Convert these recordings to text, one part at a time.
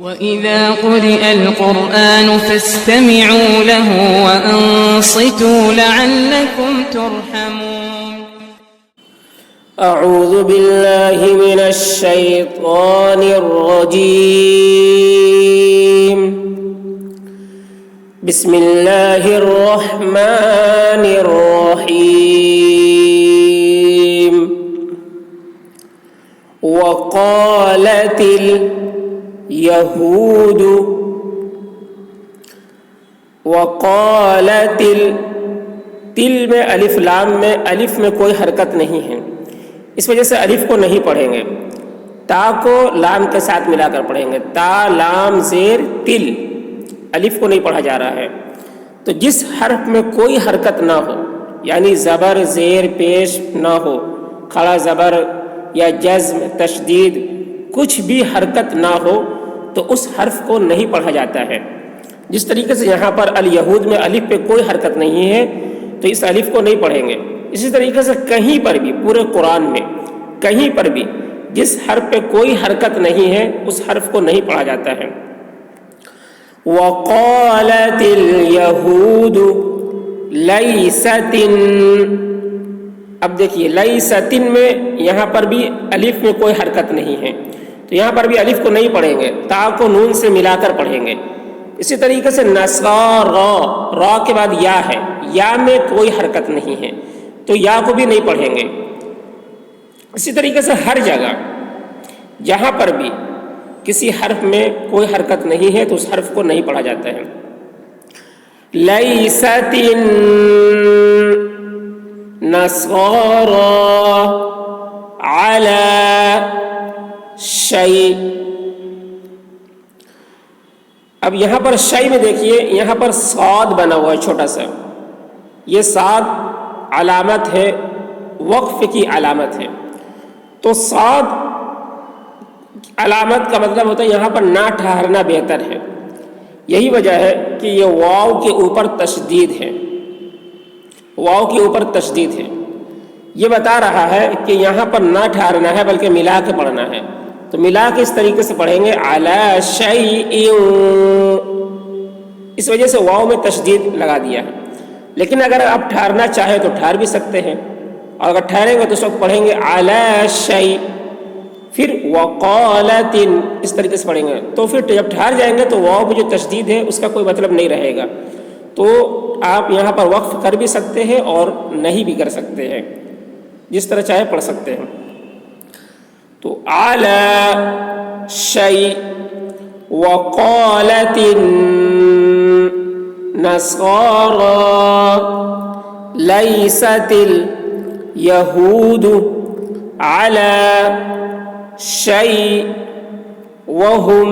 وَإِذَا قُرِئَ الْقُرْآنُ فَاسْتَمِعُوا لَهُ وَأَنصِتُوا لَعَلَّكُمْ تُرْحَمُونَ أعوذ بالله من الشيطان الرجيم بسم الله الرحمن الرحيم وقالت اليهود وقالت تل میں الف لام میں الف میں کوئی حرکت نہیں ہے، اس وجہ سے الف کو نہیں پڑھیں گے، تا کو لام کے ساتھ ملا کر پڑھیں گے، تا لام زیر تل، الف کو نہیں پڑھا جا رہا ہے۔ تو جس حرف میں کوئی حرکت نہ ہو، یعنی زبر زیر پیش نہ ہو، کھڑا زبر یا جزم تشدید کچھ بھی حرکت نہ ہو تو اس حرف کو نہیں پڑھا جاتا ہے۔ جس طریقے سے یہاں پر الیہود میں الف پہ کوئی حرکت نہیں ہے تو اس الف کو نہیں پڑھیں گے، اسی طریقے سے کہیں پر بھی پورے قرآن میں کہیں پر بھی جس حرف پہ کوئی حرکت نہیں ہے اس حرف کو نہیں پڑھا جاتا ہے۔ وَقَالَتِ الْيَهُودُ لَيْسَتِ، اب دیکھیے لَيْسَتٍ میں یہاں پر بھی الف میں کوئی حرکت نہیں ہے تو یہاں پر بھی الف کو نہیں پڑھیں گے، تا کو نون سے ملا کر پڑھیں گے۔ اسی طریقے سے نصارا، را کے بعد یا ہے، یا میں کوئی حرکت نہیں ہے تو یا کو بھی نہیں پڑھیں گے۔ اسی طریقے سے ہر جگہ جہاں پر بھی کسی حرف میں کوئی حرکت نہیں ہے تو اس حرف کو نہیں پڑھا جاتا ہے۔ لیست النصارى على شيء، اب یہاں پر شیء میں دیکھیے یہاں پر صاد بنا ہوا ہے چھوٹا سا، یہ صاد علامت ہے، وقف کی علامت ہے، تو صاد علامت کا مطلب ہوتا ہے یہاں پر نہ ٹھہرنا بہتر ہے۔ یہی وجہ ہے کہ یہ واو کے اوپر تشدید ہے، واو کے اوپر تشدید ہے، یہ بتا رہا ہے کہ یہاں پر نہ ٹھہرنا ہے بلکہ ملا کے پڑھنا ہے، تو ملا کے اس طریقے سے پڑھیں گے علی شیء، اس وجہ سے واو میں تشدید لگا دیا ہے۔ لیکن اگر آپ ٹھہرنا چاہیں تو ٹھہر بھی سکتے ہیں، اور اگر ٹھہریں گے تو اس وقت پڑھیں گے علی شیء، پھر وقالت اس طریقے سے پڑھیں گے، تو پھر جب ٹھہر جائیں گے تو واو میں جو تشدید ہے اس کا کوئی مطلب نہیں رہے گا، تو آپ یہاں پر وقف کر بھی سکتے ہیں اور نہیں بھی کر سکتے ہیں، جس طرح چاہے پڑھ سکتے ہیں۔ تو علی شیء وقالت النصارى لیست الیہود علی شیء وهم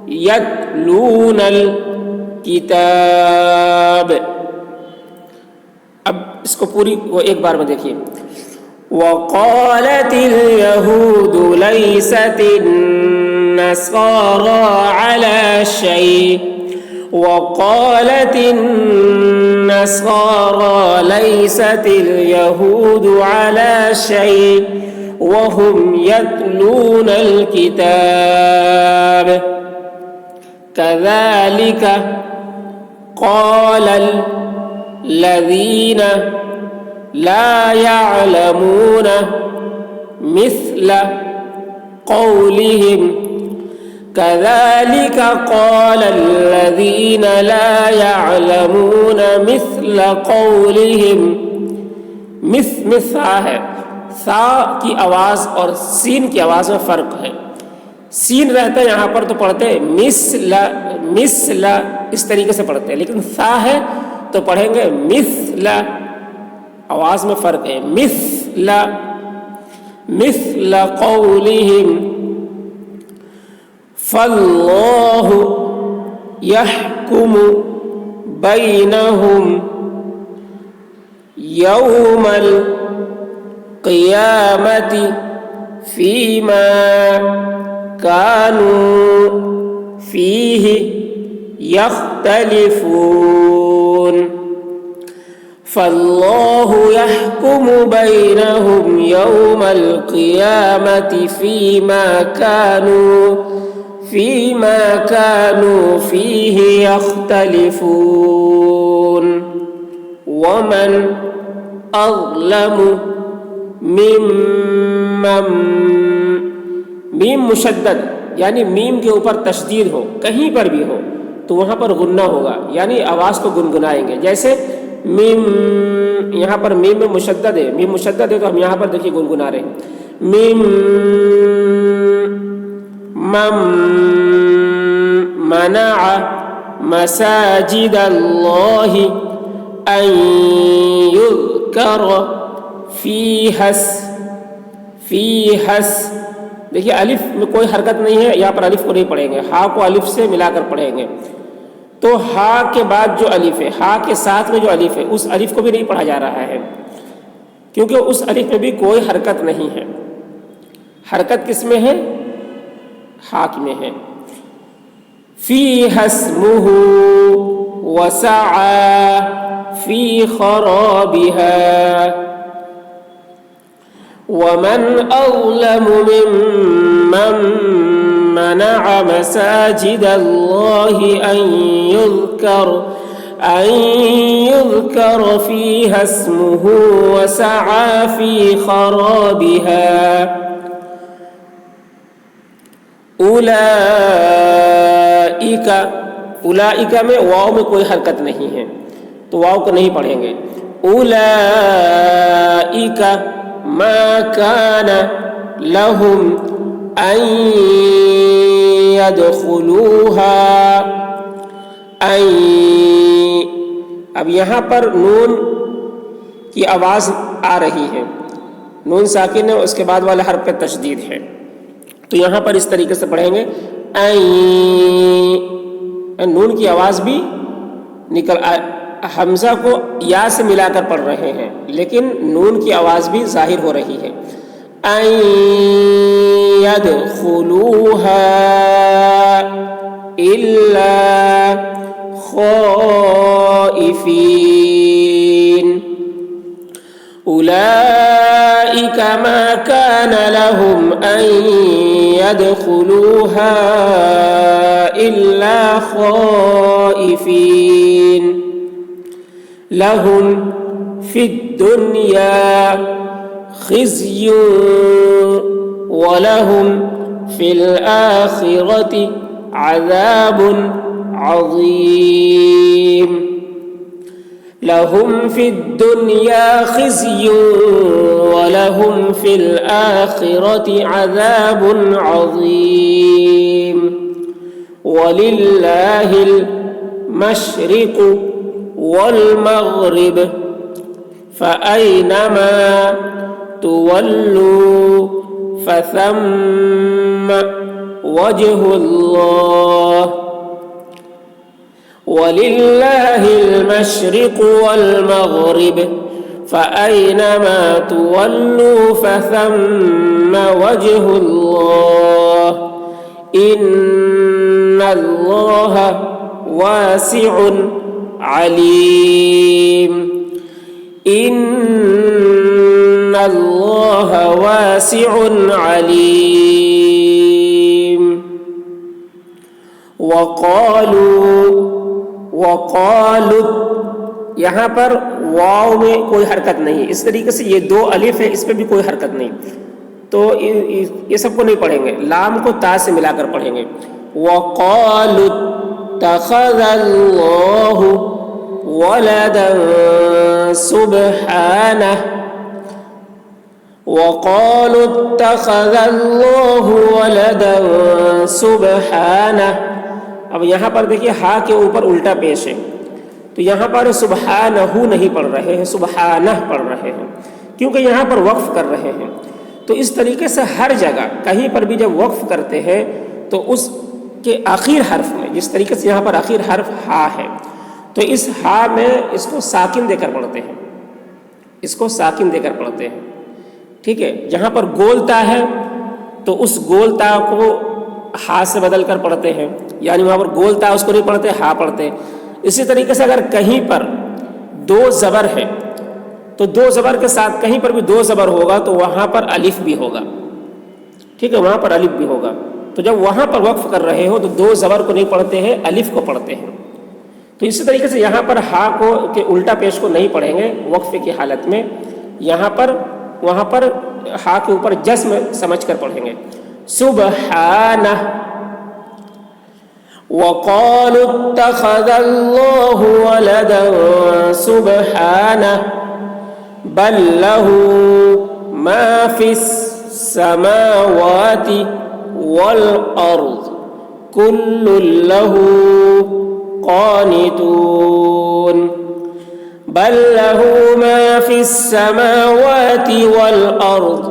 یتلون الکتاب، اب اس کو پوری وہ ایک بار میں دیکھیے۔ وَقَالَتِ الْيَهُودُ لَيْسَتِ النَّصَارَى عَلَى شَيْءٍ وَقَالَتِ النَّصَارَى لَيْسَتِ الْيَهُودُ عَلَى شَيْءٍ وَهُمْ يَتْلُونَ الْكِتَابَ كَذَلِكَ قَالَ الَّذِينَ لا يعلمون مثل قولهم كذلك قال الذين لا يعلمون مثل قولهم، مثا ہے، ثا کی آواز اور سین کی آواز میں فرق ہے، سین رہتا ہے یہاں پر تو پڑھتے ہیں مثل، مثل اس طریقے سے پڑھتے ہیں، لیکن ثا ہے تو پڑھیں گے مثل، آواز میں فرق ہے، مثل قولهم فاللہ يحکم بینہم یوم القیامة فیما كانوا فیہ یختلفون، فاللہ یحکم بینہم یوم القیامة فیما کانوا فيما كانوا فيه يختلفون ومن أظلم ممن میم مشدد یعنی میم کے اوپر تشدید ہو کہیں پر بھی ہو تو وہاں پر غنہ ہوگا یعنی آواز کو گنگنائیں گے. جیسے میم یہاں پر میم میں مشدد ہے میم مشدد ہے تو ہم یہاں پر دیکھیے گنگنا رہے ہیں میم من منع مساجد اللہ ان یذکر فیہا دیکھیے الف میں کوئی حرکت نہیں ہے یہاں پر الف کو نہیں پڑھیں گے ہا کو الف سے ملا کر پڑھیں گے تو ہا کے بعد جو الف ہے ہا کے ساتھ میں جو الف ہے اس الف کو بھی نہیں پڑھا جا رہا ہے کیونکہ اس الف میں بھی کوئی حرکت نہیں ہے. حرکت کس میں ہے؟ ہا میں ہے. فیہا اسمہ وسعی فی خرابہا ومن أظلم ممن منع مساجد الله أن يذكر فيها اسمه وسعى في خرابها اولئک میں واو میں کوئی حرکت نہیں ہے تو واو کو نہیں پڑھیں گے. اولئک ما كان لهم أن يدخلوها اب یہاں پر نون کی آواز آ رہی ہے نون ساکن ہے اس کے بعد والے حرف پہ تشدید ہے تو یہاں پر اس طریقے سے پڑھیں گے نون کی آواز بھی نکل حمزہ کو یا سے ملا کر پڑھ رہے ہیں لیکن نون کی آواز بھی ظاہر ہو رہی ہے. ان يدخلوها الا خائفين اولئك ما كان لهم ان يدخلوها الا خائفين لهم في الدنيا خزي ولهم في الآخرة عذاب عظيم. لهم في الدنيا خزي ولهم في الآخرة عذاب عظيم. ولله المشرق والمغرب فأينما تولوا فثم وجه الله. ولله المشرق والمغرب فأينما تولوا فثم وجه الله إن الله واسع عليم. إن الله واسع عليم. وقالوا یہاں پر واو میں کوئی حرکت نہیں اس طریقے سے یہ دو الف ہے اس پہ بھی کوئی حرکت نہیں تو یہ سب کو نہیں پڑھیں گے لام کو تا سے ملا کر پڑھیں گے. وقالوا اتخذ الله ولدا سبحانه وقالوا اتخذ الله ولدا سبحانه. اب یہاں پر دیکھیے ہا کے اوپر الٹا پیش ہے تو یہاں پر سبحانہ نہیں پڑھ رہے ہیں سبحانہ پڑھ رہے ہیں کیونکہ یہاں پر وقف کر رہے ہیں. تو اس طریقے سے ہر جگہ کہیں پر بھی جب وقف کرتے ہیں تو اس کے آخر حرف میں جس طریقے سے یہاں پر آخر حرف ہا ہے تو اس ہا میں اس کو ساکن دے کر پڑھتے ہیں اس کو ساکن دے کر پڑھتے ہیں. ٹھیک ہے جہاں پر گولتا ہے تو اس گولتا کو ہا سے بدل کر پڑھتے ہیں یعنی وہاں پر گولتا اس کو نہیں پڑھتے ہا پڑھتے. اسی طریقے سے اگر کہیں پر دو زبر ہے تو دو زبر کے ساتھ کہیں پر بھی دو زبر ہوگا تو وہاں پر الف بھی ہوگا. ٹھیک ہے وہاں پر الف بھی ہوگا تو جب وہاں پر وقف کر رہے ہو تو دو زبر کو نہیں پڑھتے ہیں، الف کو پڑھتے ہیں. تو اسی طریقے سے یہاں پر ہا کو کہ الٹا پیش کو نہیں پڑھیں گے وقفے کی حالت میں، یہاں پر وہاں پر ہا کے اوپر جزم سمجھ کر پڑھیں گے. سبحانہ وقالوا اتخذ الله ولدا سبحانه بل له ما في السماوات والأرض كل له قانتون بل له ما في السماوات والأرض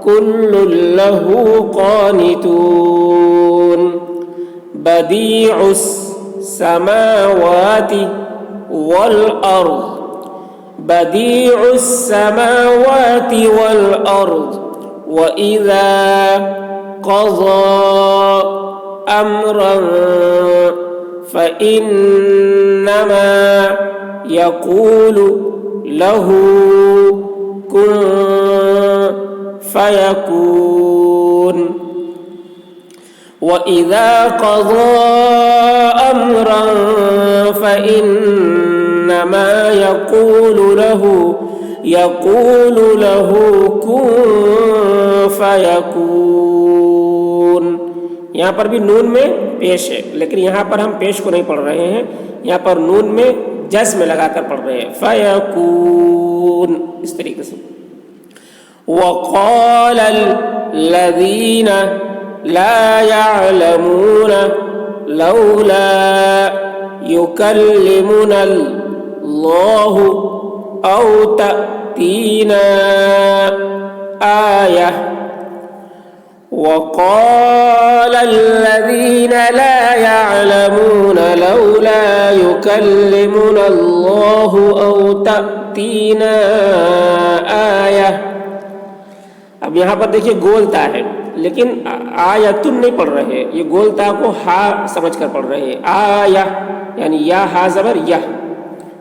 كل له قانتون بديع السماوات والأرض بديع السماوات والأرض وإذا قضى أمرا فإنما يقول له كن فيكون وَإِذَا قَضَى أَمْرًا فَإِنَّمَا يَقُولُ لَهُ كُن فَيَكُونُ. یہاں پر بھی نون میں پیش ہے، لیکن یہاں پر ہم پیش کو نہیں پڑھ رہے ہیں، یہاں پر نون میں جزم میں لگا کر پڑھ رہے ہیں. فَيَكُونُ اس طریقے سے. وَقَالَ الَّذِينَ لا يعلمون لولا يكلمنا الله أو تأتينا آية وقال الذين لا يعلمون لولا يكلمنا الله أو تأتينا آية. اب یہاں پر دیکھیے گولتا ہے لیکن آیتن نہیں پڑھ رہے، یہ گولتا کو ہا سمجھ کر پڑھ رہے ہیں. آیا یعنی یا ہا زبر یا،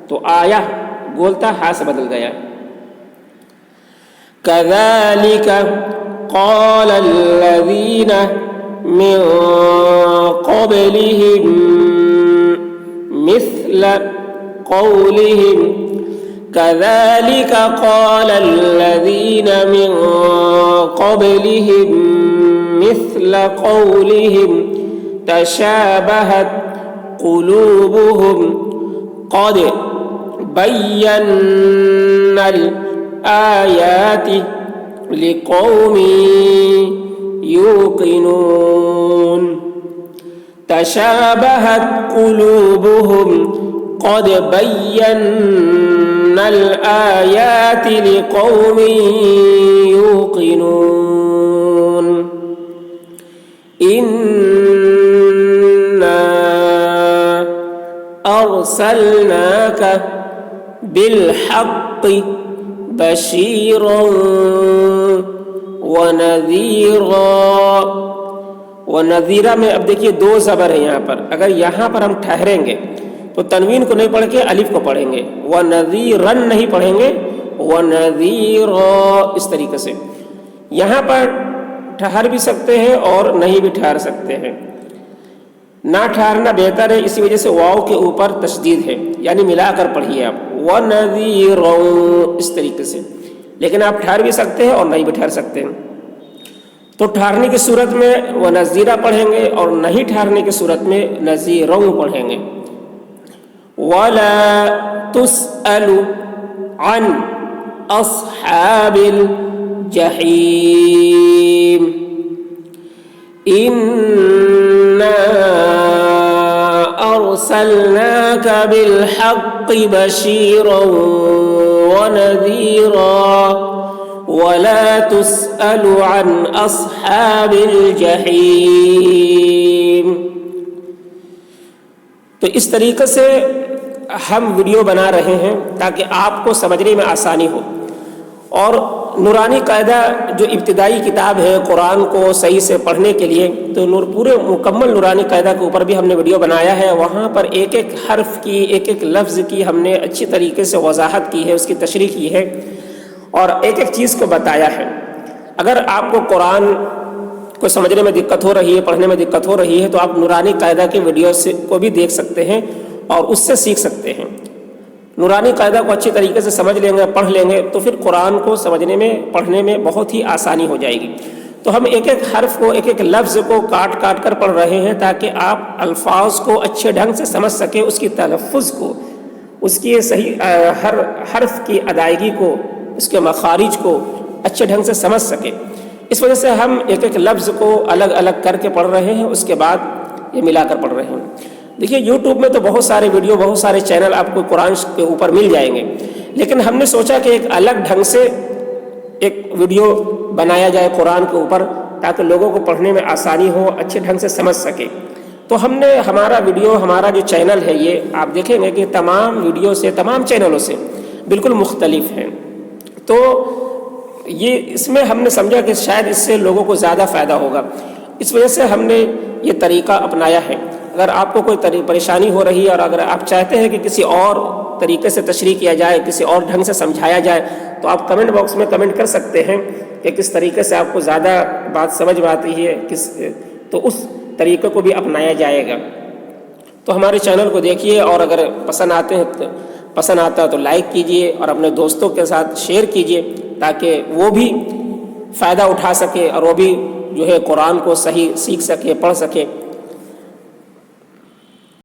تو آیا گولتا ہا سے بدل گیا. كذلك قال الذين من قبلهم مثل قولهم كذلك قال الذين من قبلهم مثل قولهم تشابهت قلوبهم قد بينا الآيات لقوم يوقنون تشابهت قلوبهم قد بينا الآيات لقوم يوقنون إنا أرسلناك بالحق بشيرا ونذيرا. ونذیرا میں اب دیکھیے دو زبر ہیں یہاں پر، اگر یہاں پر ہم ٹھہریں گے تو تنوین کو نہیں پڑھ کے الف کو پڑھیں گے، وَنَذِيرًا نہیں پڑھیں گے، وَنَذِيرًا اس طریقے سے. یہاں پر ٹھہر بھی سکتے ہیں اور نہیں بھی ٹھہر سکتے ہیں. نہ ٹھہرنا بہتر ہے، اسی وجہ سے واو کے اوپر تشدید ہے، یعنی ملا کر پڑھیے آپ وَنَذِيرًا اس طریقے سے. لیکن آپ ٹھہر بھی سکتے ہیں اور نہیں بھی ٹھہر سکتے ہیں. تو ٹھہرنے کی صورت میں وَنَذِيرًا پڑھیں گے اور نہیں ٹھہرنے کی صورت میں نذیرًا پڑھیں گے. وَلَا تُسْأَلُ عَنْ أَصْحَابِ الْجَحِيمِ إِنَّا أَرْسَلْنَاكَ بِالْحَقِّ بَشِيرًا وَنَذِيرًا وَلَا تُسْأَلُ عَنْ أَصْحَابِ الْجَحِيمِ. تو اس طریقے سے ہم ویڈیو بنا رہے ہیں تاکہ آپ کو سمجھنے میں آسانی ہو. اور نورانی قاعدہ جو ابتدائی کتاب ہے قرآن کو صحیح سے پڑھنے کے لیے، تو پورے مکمل نورانی قاعدہ کے اوپر بھی ہم نے ویڈیو بنایا ہے. وہاں پر ایک ایک حرف کی، ایک ایک لفظ کی ہم نے اچھی طریقے سے وضاحت کی ہے، اس کی تشریح کی ہے اور ایک ایک چیز کو بتایا ہے. اگر آپ کو قرآن کوئی سمجھنے میں دقت ہو رہی ہے، پڑھنے میں دقت ہو رہی ہے، تو آپ نورانی قاعدہ کی ویڈیو سے کو بھی دیکھ سکتے ہیں اور اس سے سیکھ سکتے ہیں۔ نورانی قاعدہ کو اچھی طریقے سے سمجھ لیں گے، پڑھ لیں گے، تو پھر قرآن کو سمجھنے میں، پڑھنے میں بہت ہی آسانی ہو جائے گی۔ تو ہم ایک ایک حرف کو، ایک ایک لفظ کو کاٹ کاٹ کر پڑھ رہے ہیں تاکہ آپ الفاظ کو اچھے ڈھنگ سے سمجھ سکیں، اس کی تلفظ کو، اس کی صحیح ہر حرف کی ادائیگی کو، اس کے مخارج کو اچھے ڈھنگ سے سمجھ سکیں۔ اس وجہ سے ہم ایک ایک لفظ کو الگ الگ کر کے پڑھ رہے ہیں، اس کے بعد یہ ملا کر پڑھ رہے ہیں۔ دیکھیے یوٹیوب میں تو بہت سارے ویڈیو، بہت سارے چینل آپ کو قرآن کے اوپر مل جائیں گے، لیکن ہم نے سوچا کہ ایک الگ ڈھنگ سے ایک ویڈیو بنایا جائے قرآن کے اوپر تاکہ لوگوں کو پڑھنے میں آسانی ہو، اچھے ڈھنگ سے سمجھ سکے۔ تو ہم نے ہمارا ویڈیو، ہمارا جو چینل ہے، یہ آپ دیکھیں گے کہ تمام ویڈیو سے، تمام چینلوں سے بالکل مختلف ہیں۔ تو یہ اس میں ہم نے سمجھا کہ شاید اس سے لوگوں کو زیادہ فائدہ ہوگا، اس وجہ سے ہم نے یہ طریقہ اپنایا ہے۔ اگر آپ کو کوئی پریشانی ہو رہی ہے اور اگر آپ چاہتے ہیں کہ کسی اور طریقے سے تشریح کیا جائے، کسی اور ڈھنگ سے سمجھایا جائے، تو آپ کمنٹ باکس میں کمنٹ کر سکتے ہیں کہ کس طریقے سے آپ کو زیادہ بات سمجھ میں آتی ہے، تو اس طریقے کو بھی اپنایا جائے گا۔ تو ہمارے چینل کو دیکھیے، اور اگر پسند آتا ہے تو لائک کیجئے اور اپنے دوستوں کے ساتھ شیئر کیجئے تاکہ وہ بھی فائدہ اٹھا سکے اور وہ بھی جو ہے قرآن کو صحیح سیکھ سکے، پڑھ سکے۔